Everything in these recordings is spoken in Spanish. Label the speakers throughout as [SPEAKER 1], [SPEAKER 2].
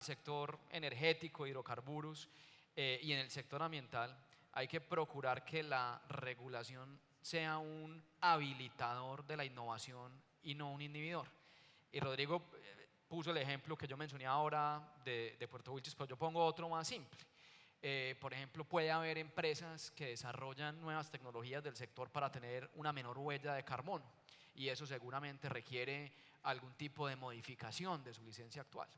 [SPEAKER 1] sector energético, hidrocarburos y en el sector ambiental, hay que procurar que la regulación sea un habilitador de la innovación y no un inhibidor. Y Rodrigo puso el ejemplo que yo mencioné ahora de Puerto Wilches, pero yo pongo otro más simple. Por ejemplo, puede haber empresas que desarrollan nuevas tecnologías del sector para tener una menor huella de carbono, y eso seguramente requiere algún tipo de modificación de su licencia actual.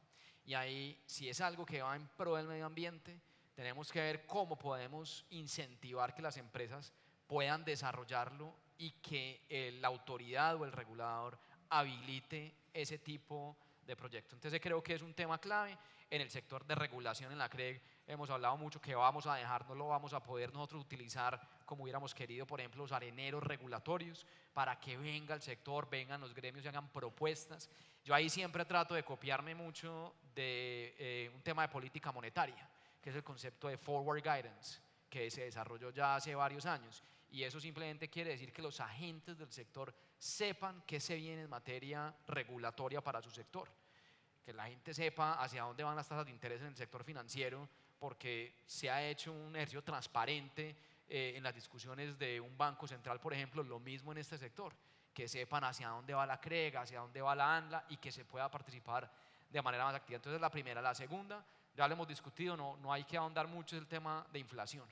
[SPEAKER 1] Y ahí, si es algo que va en pro del medio ambiente, tenemos que ver cómo podemos incentivar que las empresas puedan desarrollarlo y que la autoridad o el regulador habilite ese tipo de proyecto. Entonces creo que es un tema clave. En el sector de regulación en la CREG hemos hablado mucho que vamos a dejar, no lo vamos a poder nosotros utilizar como hubiéramos querido, por ejemplo, los areneros regulatorios, para que venga el sector, vengan los gremios y hagan propuestas. Yo ahí siempre trato de copiarme mucho de un tema de política monetaria, que es el concepto de forward guidance, que se desarrolló ya hace varios años, y eso simplemente quiere decir que los agentes del sector sepan qué se viene en materia regulatoria para su sector, que la gente sepa hacia dónde van las tasas de interés en el sector financiero, porque se ha hecho un ejercicio transparente en las discusiones de un banco central, por ejemplo, lo mismo en este sector, que sepan hacia dónde va la CREG, hacia dónde va la ANLA, y que se pueda participar de manera más activa. Entonces la primera. La segunda, ya lo hemos discutido, no hay que ahondar mucho, es el tema de inflación.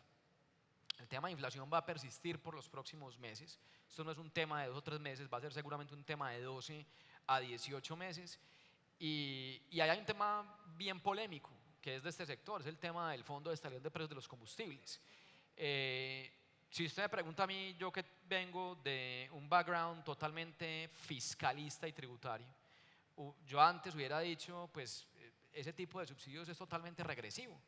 [SPEAKER 1] El tema de inflación va a persistir por los próximos meses. Esto no es un tema de 2 o 3 meses, va a ser seguramente un tema de 12 a 18 meses. Y ahí hay un tema bien polémico, que es de este sector, es el tema del Fondo de Estabilidad de Precios de los Combustibles. Si usted me pregunta a mí, yo que vengo de un background totalmente fiscalista y tributario, yo antes hubiera dicho, pues ese tipo de subsidios es totalmente regresivo.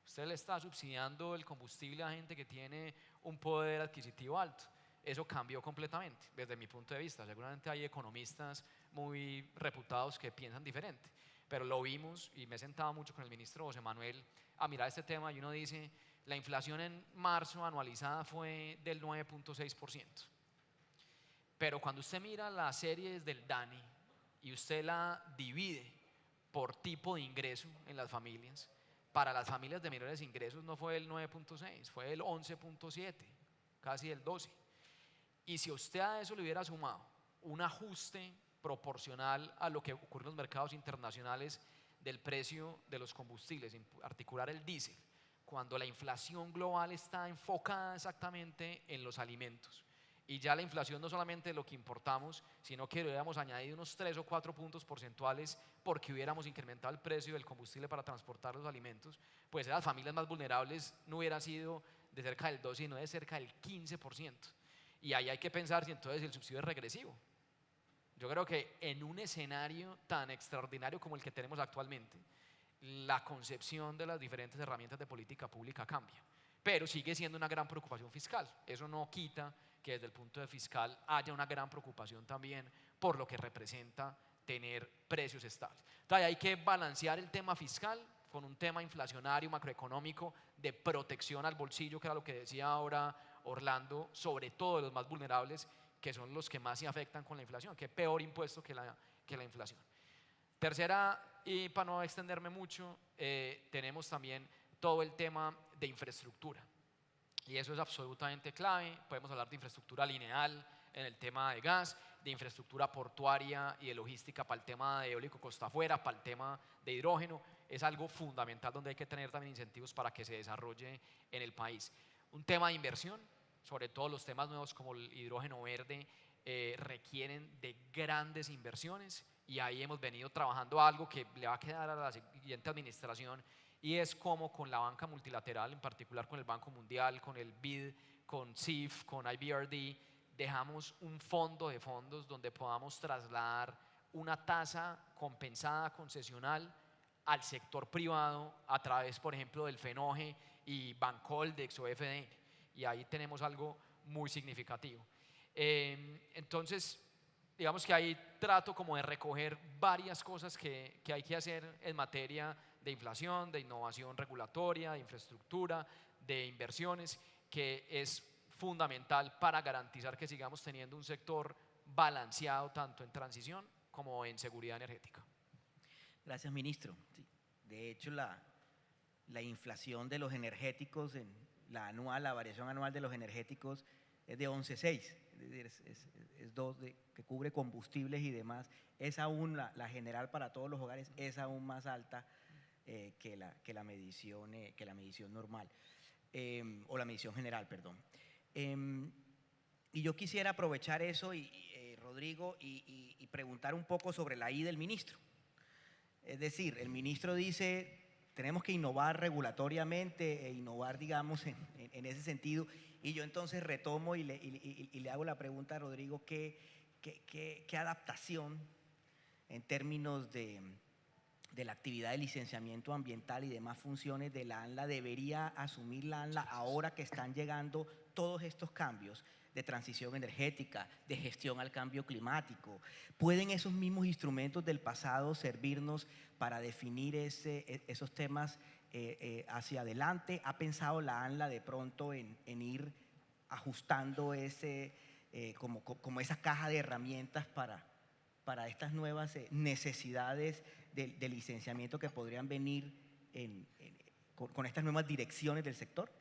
[SPEAKER 1] Usted le está subsidiando el combustible a gente que tiene un poder adquisitivo alto. Eso cambió completamente desde mi punto de vista. Seguramente hay economistas muy reputados que piensan diferente, pero lo vimos, y me he sentado mucho con el ministro José Manuel a mirar este tema, y uno dice, la inflación en marzo anualizada fue del 9.6%, pero cuando usted mira las series del DANI y usted la divide por tipo de ingreso en las familias, para las familias de menores ingresos no fue el 9.6, fue el 11.7, casi el 12. Y si usted a eso le hubiera sumado un ajuste proporcional a lo que ocurre en los mercados internacionales del precio de los combustibles, en particular el diésel, cuando la inflación global está enfocada exactamente en los alimentos, y ya la inflación no solamente de lo que importamos, sino que le hubiéramos añadido unos 3 o 4 puntos porcentuales porque hubiéramos incrementado el precio del combustible para transportar los alimentos, pues las familias más vulnerables no hubiera sido de cerca del 12, sino de cerca del 15%. Y ahí hay que pensar si entonces el subsidio es regresivo. Yo creo que en un escenario tan extraordinario como el que tenemos actualmente, la concepción de las diferentes herramientas de política pública cambia, pero sigue siendo una gran preocupación fiscal. Eso no quita que desde el punto de fiscal haya una gran preocupación también por lo que representa tener precios estables. Entonces hay que balancear el tema fiscal con un tema inflacionario, macroeconómico, de protección al bolsillo, que era lo que decía ahora Orlando, sobre todo de los más vulnerables, que son los que más se afectan con la inflación. Qué peor impuesto que la inflación. Tercera, y para no extenderme mucho, tenemos también todo el tema de infraestructura, y eso es absolutamente clave. Podemos hablar de infraestructura lineal en el tema de gas, de infraestructura portuaria y de logística para el tema de eólico costa afuera, para el tema de hidrógeno. Es algo fundamental donde hay que tener también incentivos para que se desarrolle en el país. Un tema de inversión, sobre todo los temas nuevos como el hidrógeno verde, requieren de grandes inversiones, y ahí hemos venido trabajando algo que le va a quedar a la siguiente administración, y es como con la banca multilateral, en particular con el Banco Mundial, con el BID, con CIF, con IBRD, dejamos un fondo de fondos donde podamos trasladar una tasa compensada concesional al sector privado a través, por ejemplo, del FENOGE y Bancoldex o FDN, y ahí tenemos algo muy significativo. Entonces, digamos que ahí trato como de recoger varias cosas que hay que hacer en materia de inflación, de innovación regulatoria, de infraestructura, de inversiones, que es fundamental para garantizar que sigamos teniendo un sector balanceado tanto en transición como en seguridad energética.
[SPEAKER 2] Gracias, ministro. Sí. De hecho, la inflación de los energéticos, la variación anual de los energéticos es de 11,6, es decir, es 2 que cubre combustibles y demás. Es aún la general para todos los hogares, es aún más alta que la medición normal, o la medición general, perdón. Y yo quisiera aprovechar eso, Rodrigo, y preguntar un poco sobre la I del ministro. Es decir, el ministro dice, tenemos que innovar regulatoriamente e innovar, digamos, en ese sentido. Y yo entonces retomo y le hago la pregunta a Rodrigo, ¿qué adaptación en términos de la actividad de licenciamiento ambiental y demás funciones de la ANLA debería asumir la ANLA ahora que están llegando todos estos cambios de transición energética, de gestión al cambio climático? ¿Pueden esos mismos instrumentos del pasado servirnos para definir esos temas hacia adelante? ¿Ha pensado la ANLA de pronto en ir ajustando como esa caja de herramientas para estas nuevas necesidades de licenciamiento que podrían venir con estas nuevas direcciones del sector?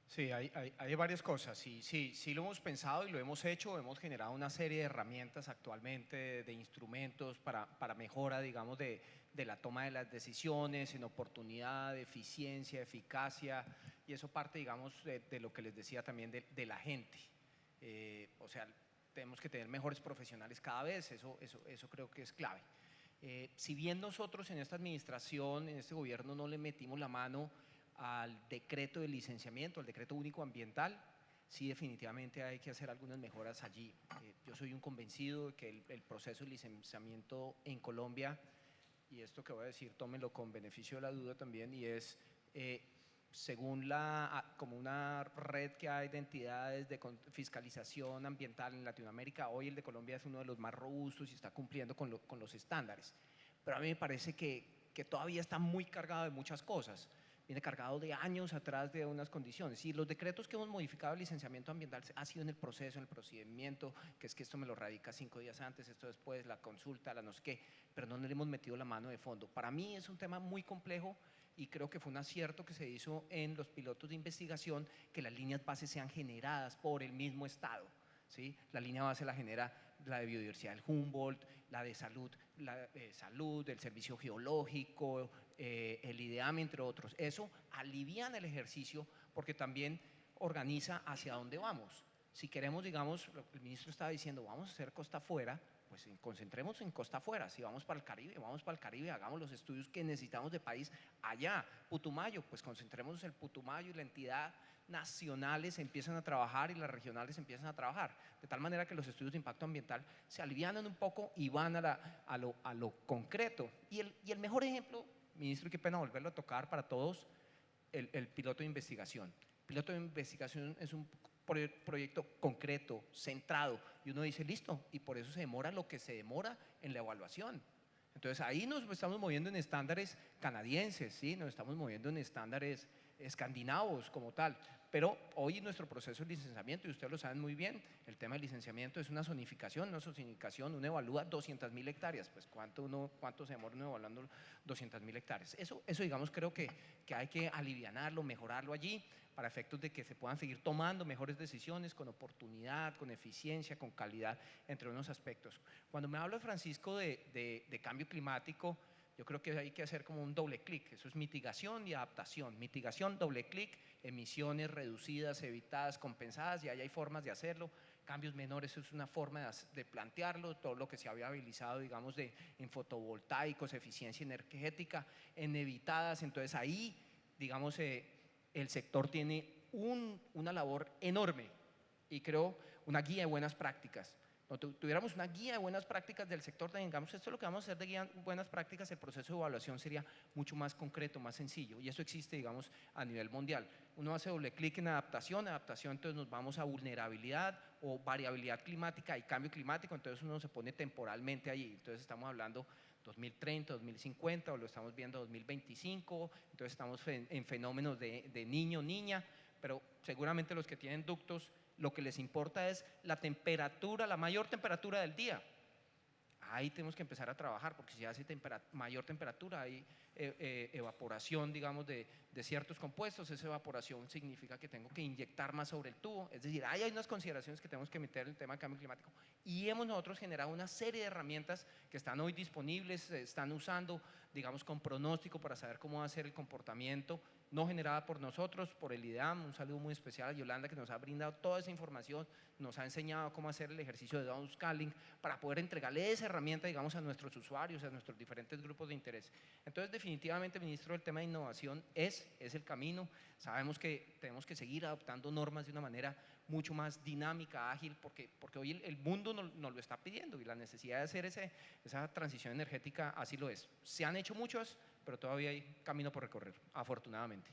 [SPEAKER 3] Sí, hay varias cosas. Sí, lo hemos pensado y lo hemos hecho. Hemos generado una serie de herramientas actualmente, de instrumentos para mejora, digamos, de la toma de las decisiones, en oportunidad, eficiencia, eficacia, y eso parte, digamos, de lo que les decía también de la gente. O sea, tenemos que tener mejores profesionales cada vez, eso creo que es clave. Si bien nosotros en esta administración, en este gobierno, no le metimos la mano al decreto de licenciamiento, al decreto único ambiental, sí definitivamente hay que hacer algunas mejoras allí. Yo soy un convencido de que el proceso de licenciamiento en Colombia, y esto que voy a decir, tómenlo con beneficio de la duda también, y es según como una red que hay de entidades de fiscalización ambiental en Latinoamérica, hoy el de Colombia es uno de los más robustos y está cumpliendo con los estándares. Pero a mí me parece que todavía está muy cargado de muchas cosas. Viene cargado de años atrás de unas condiciones. Y los decretos que hemos modificado el licenciamiento ambiental ha sido en el proceso, en el procedimiento, que es que esto me lo radica 5 días antes, esto después, la consulta, la no sé qué, pero no le hemos metido la mano de fondo. Para mí es un tema muy complejo y creo que fue un acierto que se hizo en los pilotos de investigación que las líneas bases sean generadas por el mismo Estado, ¿sí? La línea base la genera la de biodiversidad del Humboldt, la de salud, el servicio geológico, el IDEAM, entre otros. Eso aliviana el ejercicio porque también organiza hacia dónde vamos. Si queremos, digamos, el ministro estaba diciendo, vamos a hacer costa afuera, pues concentremos en costa afuera. Si vamos para el Caribe, vamos para el Caribe, hagamos los estudios que necesitamos de país allá. Putumayo, pues concentremos el Putumayo y la entidad nacionales empiezan a trabajar y las regionales empiezan a trabajar, de tal manera que los estudios de impacto ambiental se alivianan un poco y van a lo concreto. Y el mejor ejemplo, ministro, y qué pena volverlo a tocar para todos, el piloto de investigación. El piloto de investigación es un proyecto concreto, centrado, y uno dice, listo, y por eso se demora lo que se demora en la evaluación. Entonces ahí nos estamos moviendo en estándares canadienses, ¿sí? Nos estamos moviendo en estándares escandinavos como tal, pero hoy nuestro proceso de licenciamiento, y ustedes lo saben muy bien, el tema del licenciamiento es una zonificación, uno evalúa 200.000 hectáreas, pues ¿cuánto se demora uno evaluando 200.000 hectáreas? Eso digamos creo que hay que alivianarlo, mejorarlo allí, para efectos de que se puedan seguir tomando mejores decisiones con oportunidad, con eficiencia, con calidad, entre unos aspectos. Cuando me habla Francisco de cambio climático, yo creo que hay que hacer como un doble clic, eso es mitigación y adaptación. Mitigación, doble clic, emisiones reducidas, evitadas, compensadas, y ahí hay formas de hacerlo. Cambios menores es una forma de plantearlo, todo lo que se había habilitado, digamos, en fotovoltaicos, eficiencia energética, en evitadas. Entonces ahí, digamos, el sector tiene una labor enorme y creo una guía de buenas prácticas. Cuando tuviéramos una guía de buenas prácticas del sector, digamos, esto es lo que vamos a hacer de guía de buenas prácticas, el proceso de evaluación sería mucho más concreto, más sencillo, y eso existe, digamos, a nivel mundial. Uno hace doble clic en adaptación, entonces nos vamos a vulnerabilidad o variabilidad climática y cambio climático, entonces uno se pone temporalmente allí, entonces estamos hablando 2030, 2050, o lo estamos viendo 2025, entonces estamos en fenómenos de niño, niña, pero seguramente los que tienen ductos, lo que les importa es la temperatura, la mayor temperatura del día. ahí tenemos que empezar a trabajar, porque si hace mayor temperatura hay evaporación, digamos, de ciertos compuestos. Esa evaporación significa que tengo que inyectar más sobre el tubo, es decir, hay unas consideraciones que tenemos que meter en el tema del cambio climático, y hemos nosotros generado una serie de herramientas que están hoy disponibles, se están usando, digamos, con pronóstico para saber cómo va a ser el comportamiento, no generada por nosotros, por el IDAM. Un saludo muy especial a Yolanda, que nos ha brindado toda esa información, nos ha enseñado cómo hacer el ejercicio de downscaling para poder entregarle esa herramienta, digamos, a nuestros usuarios, a nuestros diferentes grupos de interés. Entonces, definitivamente, ministro, el tema de innovación es el camino. Sabemos que tenemos que seguir adoptando normas de una manera mucho más dinámica, ágil, porque hoy el mundo nos lo está pidiendo, y la necesidad de hacer esa transición energética así lo es. Se han hecho muchos, pero todavía hay camino por recorrer, afortunadamente.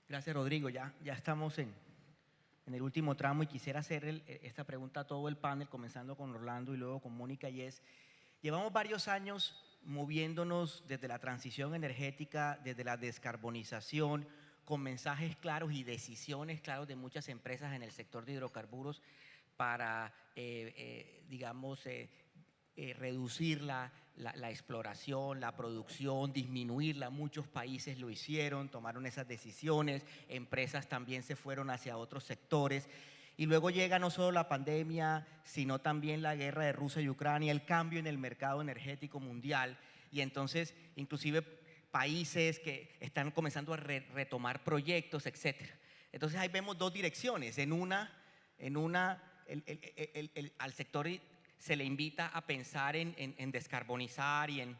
[SPEAKER 2] Gracias, Rodrigo. Ya estamos en el último tramo, y quisiera hacer esta pregunta a todo el panel, comenzando con Orlando y luego con Mónica, y es: llevamos varios años moviéndonos desde la transición energética, desde la descarbonización, con mensajes claros y decisiones claras de muchas empresas en el sector de hidrocarburos para, reducir la exploración, la producción, disminuirla. Muchos países lo hicieron, tomaron esas decisiones, empresas también se fueron hacia otros sectores. Y luego llega no solo la pandemia, sino también la guerra de Rusia y Ucrania, el cambio en el mercado energético mundial, y entonces inclusive países que están comenzando a retomar proyectos, etc. Entonces ahí vemos dos direcciones. Al sector se le invita a pensar en descarbonizar y en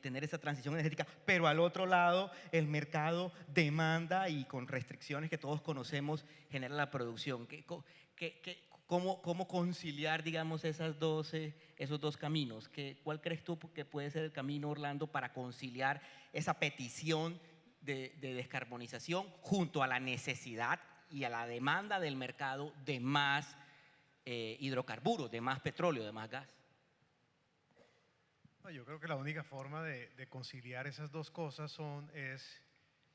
[SPEAKER 2] tener esa transición energética, pero al otro lado el mercado demanda, y con restricciones que todos conocemos, genera la producción. ¿Cómo conciliar, digamos, esos dos caminos? ¿Cuál crees tú que puede ser el camino, Orlando, para conciliar esa petición de descarbonización junto a la necesidad y a la demanda del mercado de más hidrocarburos, de más petróleo, de más gas?
[SPEAKER 4] Yo creo que la única forma de conciliar esas dos cosas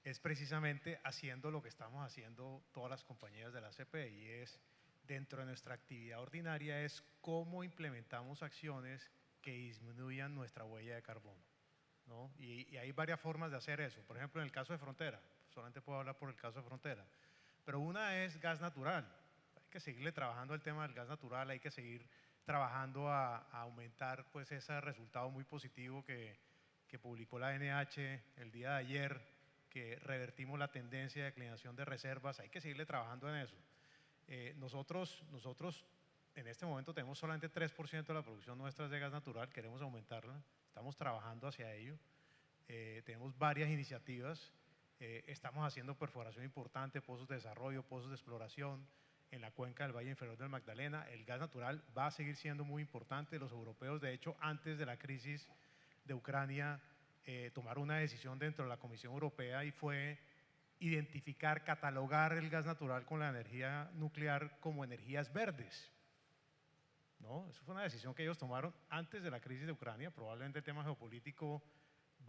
[SPEAKER 4] es precisamente haciendo lo que estamos haciendo todas las compañías de la ACP, y es, dentro de nuestra actividad ordinaria, es cómo implementamos acciones que disminuyan nuestra huella de carbono, ¿no? Y hay varias formas de hacer eso. Por ejemplo, en el caso de Frontera, solamente puedo hablar por el caso de Frontera, pero una es gas natural. Hay que seguirle trabajando el tema del gas natural, hay que seguir trabajando a aumentar, pues, ese resultado muy positivo que publicó la NH el día de ayer, que revertimos la tendencia de declinación de reservas. Hay que seguirle trabajando en eso. Nosotros en este momento tenemos solamente 3% de la producción nuestra de gas natural, queremos aumentarla, estamos trabajando hacia ello. Tenemos varias iniciativas, estamos haciendo perforación importante, pozos de desarrollo, pozos de exploración en la cuenca del Valle Inferior del Magdalena. El gas natural va a seguir siendo muy importante. Los europeos, de hecho, antes de la crisis de Ucrania, tomaron una decisión dentro de la Comisión Europea, y fue identificar, catalogar el gas natural con la energía nuclear como energías verdes, ¿no? Eso fue una decisión que ellos tomaron antes de la crisis de Ucrania. Probablemente el tema geopolítico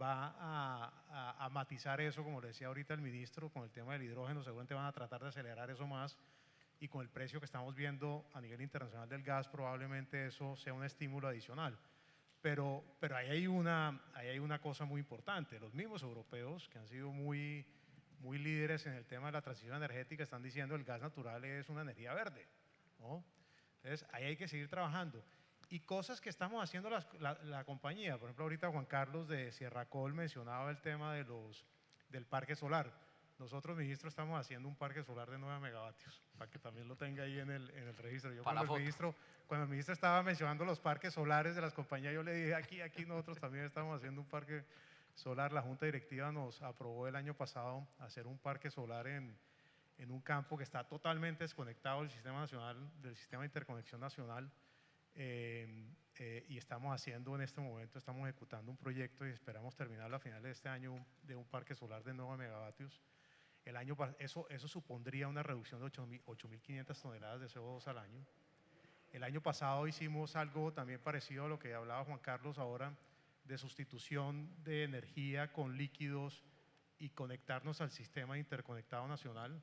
[SPEAKER 4] va a matizar eso, como le decía ahorita el ministro, con el tema del hidrógeno. Seguramente van a tratar de acelerar eso más, y con el precio que estamos viendo a nivel internacional del gas, probablemente eso sea un estímulo adicional. Pero ahí hay una cosa muy importante. Los mismos europeos, que han sido muy líderes en el tema de la transición energética, están diciendo el gas natural es una energía verde, ¿no? Entonces ahí hay que seguir trabajando. Y cosas que estamos haciendo la compañía, por ejemplo, ahorita Juan Carlos de Sierra Col mencionaba el tema del parque solar. Nosotros, ministro, estamos haciendo un parque solar de 9 megavatios, para que también lo tenga ahí en el registro. Cuando el ministro estaba mencionando los parques solares de las compañías, yo le dije, aquí nosotros también estamos haciendo un parque solar. La Junta Directiva nos aprobó el año pasado hacer un parque solar en un campo que está totalmente desconectado del sistema nacional, del sistema de interconexión nacional, y estamos haciendo en este momento, estamos ejecutando un proyecto y esperamos terminarlo a finales de este año, de un parque solar de 9 megavatios. Eso supondría una reducción de 8.500 toneladas de CO2 al año. El año pasado hicimos algo también parecido a lo que hablaba Juan Carlos ahora, de sustitución de energía con líquidos y conectarnos al sistema interconectado nacional.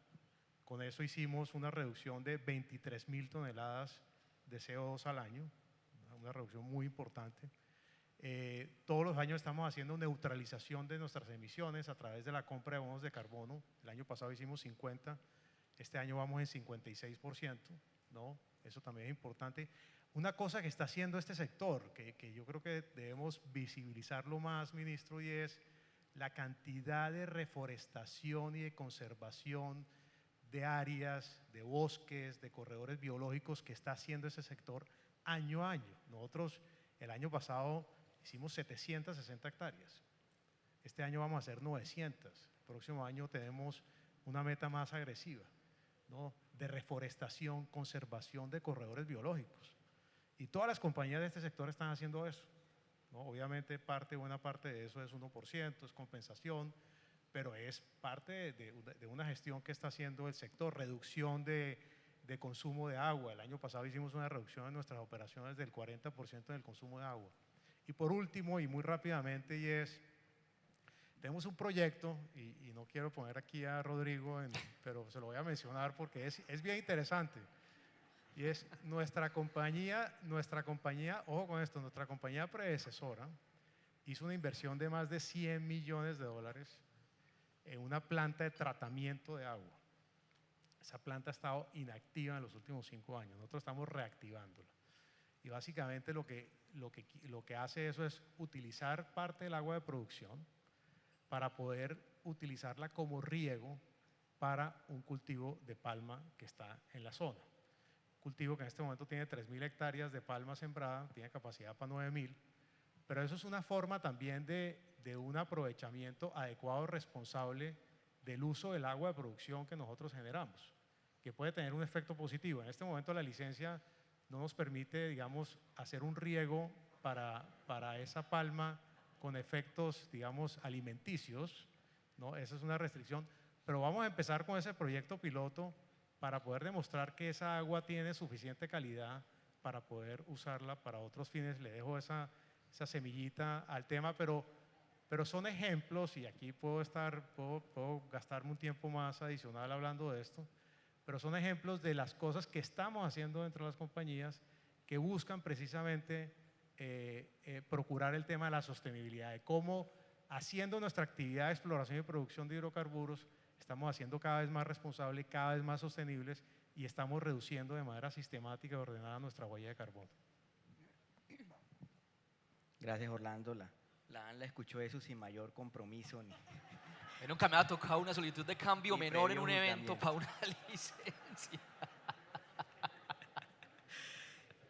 [SPEAKER 4] Con eso hicimos una reducción de 23.000 toneladas de CO2 al año, una reducción muy importante. Todos los años estamos haciendo neutralización de nuestras emisiones a través de la compra de bonos de carbono. El año pasado hicimos 50, este año vamos en 56%, ¿no? Eso también es importante. Una cosa que está haciendo este sector, que yo creo que debemos visibilizarlo más, ministro, y es la cantidad de reforestación y de conservación de áreas, de bosques, de corredores biológicos que está haciendo ese sector año a año. Nosotros el año pasado hicimos 760 hectáreas. Este año vamos a hacer 900. El próximo año tenemos una meta más agresiva, ¿no? De reforestación, conservación de corredores biológicos. Y todas las compañías de este sector están haciendo eso, ¿no? Obviamente buena parte de eso es 1%, es compensación, pero es parte de una gestión que está haciendo el sector, reducción de consumo de agua. El año pasado hicimos una reducción en nuestras operaciones del 40% en el consumo de agua. Y por último, y muy rápidamente, tenemos un proyecto, y no quiero poner aquí a Rodrigo, pero se lo voy a mencionar porque es bien interesante. Y es nuestra compañía, ojo con esto, nuestra compañía predecesora hizo una inversión de más de $100 millones en una planta de tratamiento de agua. Esa planta ha estado inactiva en los últimos 5 años, nosotros estamos reactivándola. Y básicamente lo que hace eso es utilizar parte del agua de producción para poder utilizarla como riego para un cultivo de palma que está en la zona. Cultivo que en este momento tiene 3.000 hectáreas de palma sembrada, tiene capacidad para 9.000, pero eso es una forma también de un aprovechamiento adecuado, responsable del uso del agua de producción que nosotros generamos, que puede tener un efecto positivo. En este momento la licencia no nos permite, digamos, hacer un riego para esa palma con efectos, digamos, alimenticios, ¿no? Esa es una restricción, pero vamos a empezar con ese proyecto piloto para poder demostrar que esa agua tiene suficiente calidad para poder usarla para otros fines. Le dejo esa semillita al tema, pero son ejemplos, y aquí puedo gastarme un tiempo más adicional hablando de esto, pero son ejemplos de las cosas que estamos haciendo dentro de las compañías que buscan precisamente procurar el tema de la sostenibilidad, de cómo haciendo nuestra actividad de exploración y producción de hidrocarburos estamos haciendo cada vez más responsables, cada vez más sostenibles, y estamos reduciendo de manera sistemática y ordenada nuestra huella de carbono.
[SPEAKER 2] Gracias, Orlando. La ANLA escuchó eso sin mayor compromiso.
[SPEAKER 1] Nunca me ha tocado una solicitud de cambio menor en un evento para una licencia.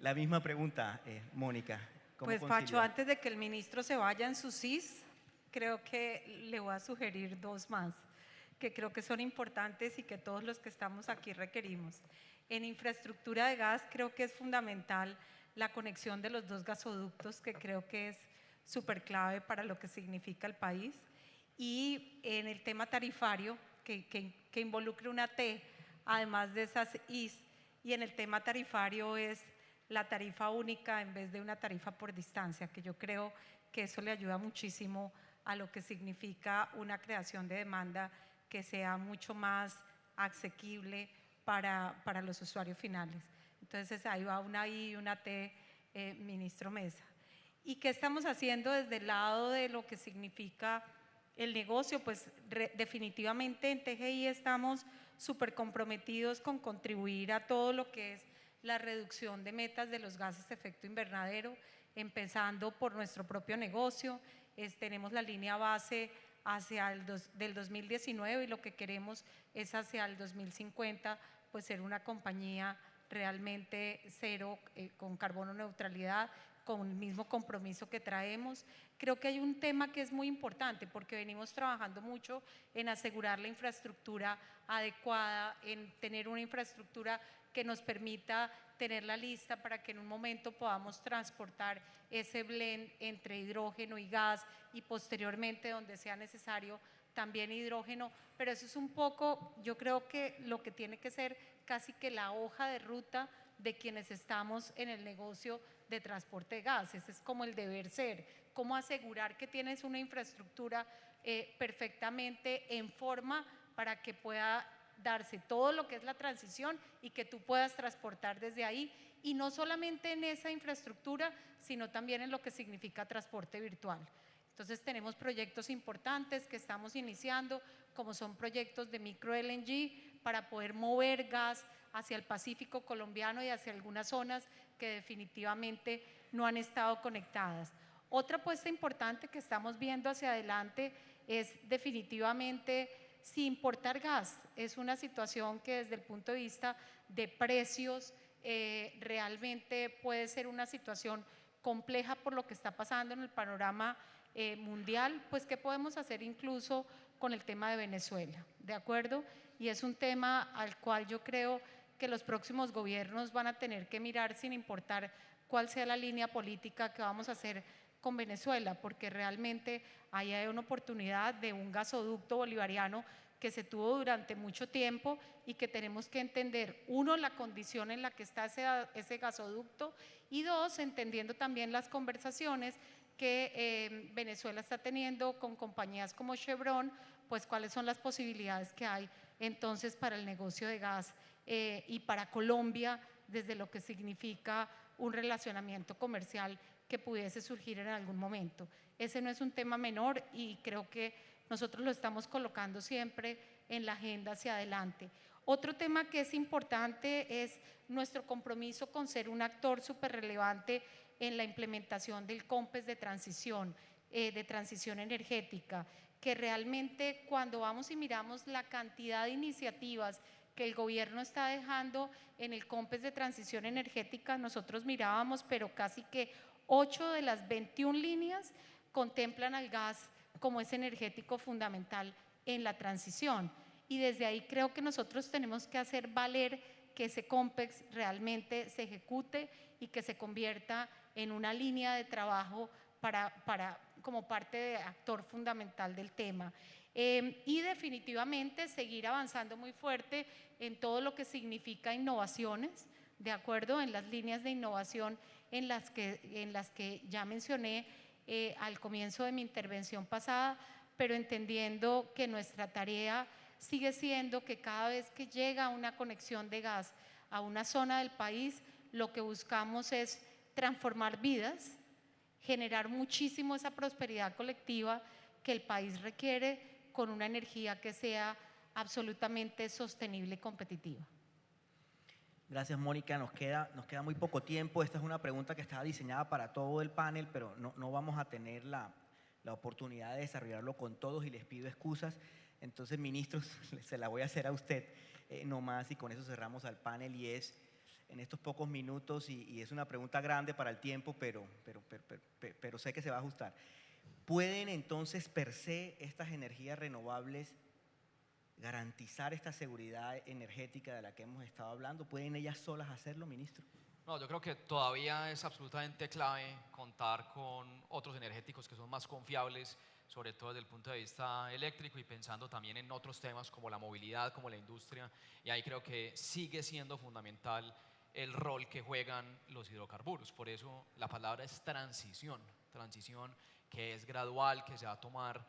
[SPEAKER 2] La misma pregunta, Mónica.
[SPEAKER 5] Pues Pacho, antes de que el ministro se vaya en su CIS, creo que le voy a sugerir 2 más, que creo que son importantes y que todos los que estamos aquí requerimos. En infraestructura de gas creo que es fundamental la conexión de los 2 gasoductos, que creo que es súper clave para lo que significa el país. Y en el tema tarifario, que involucre una T, además de esas Is, y en el tema tarifario es la tarifa única en vez de una tarifa por distancia, que yo creo que eso le ayuda muchísimo a lo que significa una creación de demanda que sea mucho más asequible para los usuarios finales. Entonces ahí va una I y una T, ministro Mesa. ¿Y qué estamos haciendo desde el lado de lo que significa el negocio? Pues definitivamente en TGI estamos súper comprometidos con contribuir a todo lo que es la reducción de metas de los gases de efecto invernadero, empezando por nuestro propio negocio. Tenemos la línea base del 2019 y lo que queremos es hacia el 2050 pues ser una compañía realmente cero, con carbono neutralidad, con el mismo compromiso que traemos. Creo que hay un tema que es muy importante porque venimos trabajando mucho en asegurar la infraestructura adecuada, en tener una infraestructura que nos permita tenerla lista para que en un momento podamos transportar ese blend entre hidrógeno y gas y posteriormente, donde sea necesario, también hidrógeno. Pero eso es un poco, yo creo que lo que tiene que ser casi que la hoja de ruta de quienes estamos en el negocio de transporte de gases. Es como el deber ser, cómo asegurar que tienes una infraestructura perfectamente en forma para que pueda darse todo lo que es la transición y que tú puedas transportar desde ahí y no solamente en esa infraestructura, sino también en lo que significa transporte virtual. Entonces tenemos proyectos importantes que estamos iniciando, como son proyectos de micro LNG para poder mover gas hacia el Pacífico colombiano y hacia algunas zonas que definitivamente no han estado conectadas. Otra apuesta importante que estamos viendo hacia adelante es definitivamente si importar gas. Es una situación que desde el punto de vista de precios realmente puede ser una situación compleja por lo que está pasando en el panorama mundial. Pues qué podemos hacer incluso con el tema de Venezuela, ¿de acuerdo? Y es un tema al cual yo creo que los próximos gobiernos van a tener que mirar sin importar cuál sea la línea política que vamos a hacer con Venezuela, porque realmente ahí hay una oportunidad de un gasoducto bolivariano que se tuvo durante mucho tiempo y que tenemos que entender, uno, la condición en la que está ese gasoducto, y dos, entendiendo también las conversaciones que Venezuela está teniendo con compañías como Chevron, pues cuáles son las posibilidades que hay entonces para el negocio de gas y para Colombia, desde lo que significa un relacionamiento comercial que pudiese surgir en algún momento. Ese no es un tema menor y creo que nosotros lo estamos colocando siempre en la agenda hacia adelante. Otro tema que es importante es nuestro compromiso con ser un actor súper relevante en la implementación del COMPES de transición energética, que realmente cuando vamos y miramos la cantidad de iniciativas que el gobierno está dejando en el COMPES de transición energética, nosotros mirábamos, pero casi que 8 de las 21 líneas contemplan al gas como ese energético fundamental en la transición. Y desde ahí creo que nosotros tenemos que hacer valer que ese COMPES realmente se ejecute y que se convierta en una línea de trabajo como parte de actor fundamental del tema. Y definitivamente seguir avanzando muy fuerte en todo lo que significa innovaciones, de acuerdo, en las líneas de innovación en las que ya mencioné al comienzo de mi intervención pasada, pero entendiendo que nuestra tarea sigue siendo que cada vez que llega una conexión de gas a una zona del país, lo que buscamos es transformar vidas, generar muchísimo esa prosperidad colectiva que el país requiere con una energía que sea absolutamente sostenible y competitiva.
[SPEAKER 2] Gracias, Mónica. Nos queda muy poco tiempo. Esta es una pregunta que estaba diseñada para todo el panel, pero no vamos a tener la oportunidad de desarrollarlo con todos y les pido excusas. Entonces, ministros, se la voy a hacer a usted nomás y con eso cerramos al panel y es en estos pocos minutos y es una pregunta grande para el tiempo, pero sé que se va a ajustar. ¿Pueden entonces per se estas energías renovables garantizar esta seguridad energética de la que hemos estado hablando? ¿Pueden ellas solas hacerlo, ministro?
[SPEAKER 1] No, yo creo que todavía es absolutamente clave contar con otros energéticos que son más confiables, sobre todo desde el punto de vista eléctrico y pensando también en otros temas como la movilidad, como la industria, y ahí creo que sigue siendo fundamental el rol que juegan los hidrocarburos. Por eso la palabra es transición que es gradual, que se va a tomar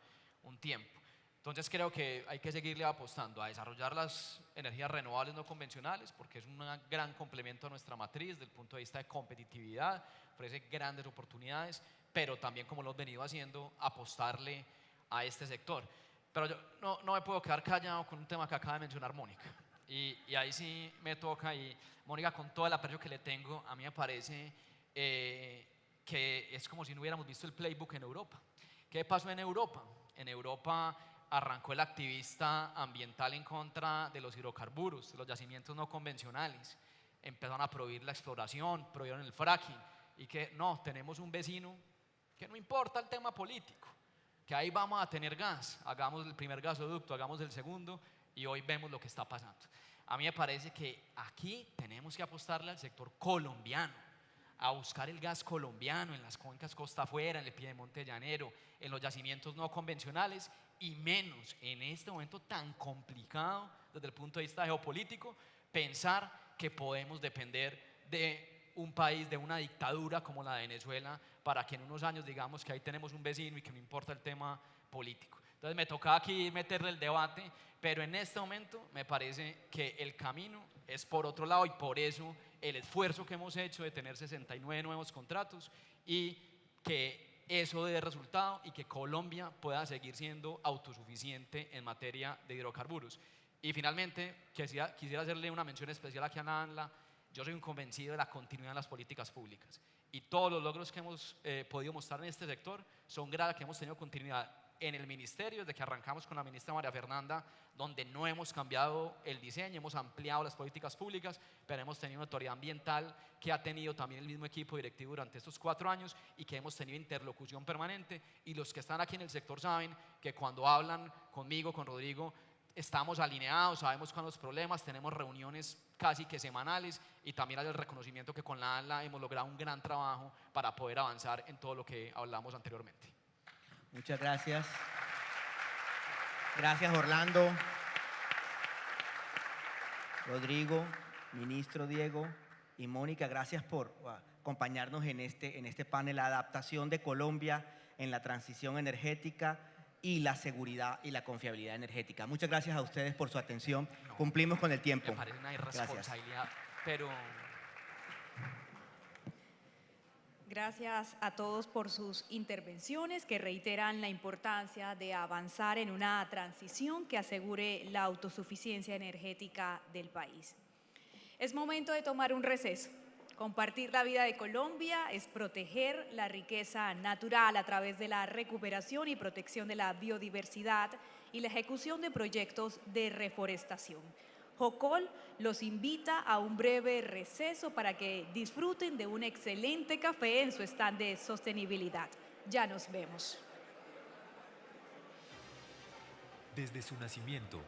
[SPEAKER 1] un tiempo. Entonces creo que hay que seguirle apostando a desarrollar las energías renovables no convencionales porque es un gran complemento a nuestra matriz desde el punto de vista de competitividad, ofrece grandes oportunidades, pero también, como lo hemos venido haciendo, apostarle a este sector. Pero yo no me puedo quedar callado con un tema que acaba de mencionar Mónica. Y ahí sí me toca, y Mónica, con todo el aprecio que le tengo, a mí me parece que es como si no hubiéramos visto el playbook en Europa. ¿Qué pasó en Europa? En Europa arrancó el activista ambiental en contra de los hidrocarburos, de los yacimientos no convencionales. Empezaron a prohibir la exploración, prohibieron el fracking, y que no, tenemos un vecino que no importa el tema político, que ahí vamos a tener gas, hagamos el primer gasoducto, hagamos el segundo, y hoy vemos lo que está pasando. A mí me parece que aquí tenemos que apostarle al sector colombiano, a buscar el gas colombiano en las cuencas costa afuera, en el piedemonte llanero, en los yacimientos no convencionales, y menos en este momento tan complicado desde el punto de vista geopolítico, pensar que podemos depender de un país, de una dictadura como la de Venezuela, para que en unos años digamos que ahí tenemos un vecino y que no importa el tema político. Entonces me toca aquí meterle el debate, pero en este momento me parece que el camino es por otro lado y por eso el esfuerzo que hemos hecho de tener 69 nuevos contratos y que eso dé resultado y que Colombia pueda seguir siendo autosuficiente en materia de hidrocarburos. Y finalmente, quisiera hacerle una mención especial aquí a Nanla. Yo soy un convencido de la continuidad en las políticas públicas y todos los logros que hemos podido mostrar en este sector son gracias a que hemos tenido continuidad en el ministerio, desde que arrancamos con la ministra María Fernanda, donde no hemos cambiado el diseño, hemos ampliado las políticas públicas, pero hemos tenido una autoridad ambiental que ha tenido también el mismo equipo directivo durante estos 4 años y que hemos tenido interlocución permanente. Y los que están aquí en el sector saben que cuando hablan conmigo, con Rodrigo, estamos alineados, sabemos cuáles son los problemas, tenemos reuniones casi que semanales y también hay el reconocimiento que con la ANLA hemos logrado un gran trabajo para poder avanzar en todo lo que hablamos anteriormente.
[SPEAKER 2] Muchas gracias. Gracias, Orlando. Rodrigo, ministro Diego y Mónica, gracias por acompañarnos en este panel, la adaptación de Colombia en la transición energética y la seguridad y la confiabilidad energética. Muchas gracias a ustedes por su atención. Cumplimos con el tiempo.
[SPEAKER 1] Me parece una irresponsabilidad, pero...
[SPEAKER 6] Gracias a todos por sus intervenciones que reiteran la importancia de avanzar en una transición que asegure la autosuficiencia energética del país. Es momento de tomar un receso. Compartir la vida de Colombia es proteger la riqueza natural a través de la recuperación y protección de la biodiversidad y la ejecución de proyectos de reforestación. Jocol los invita a un breve receso para que disfruten de un excelente café en su stand de sostenibilidad. Ya nos vemos.
[SPEAKER 7] Desde su nacimiento,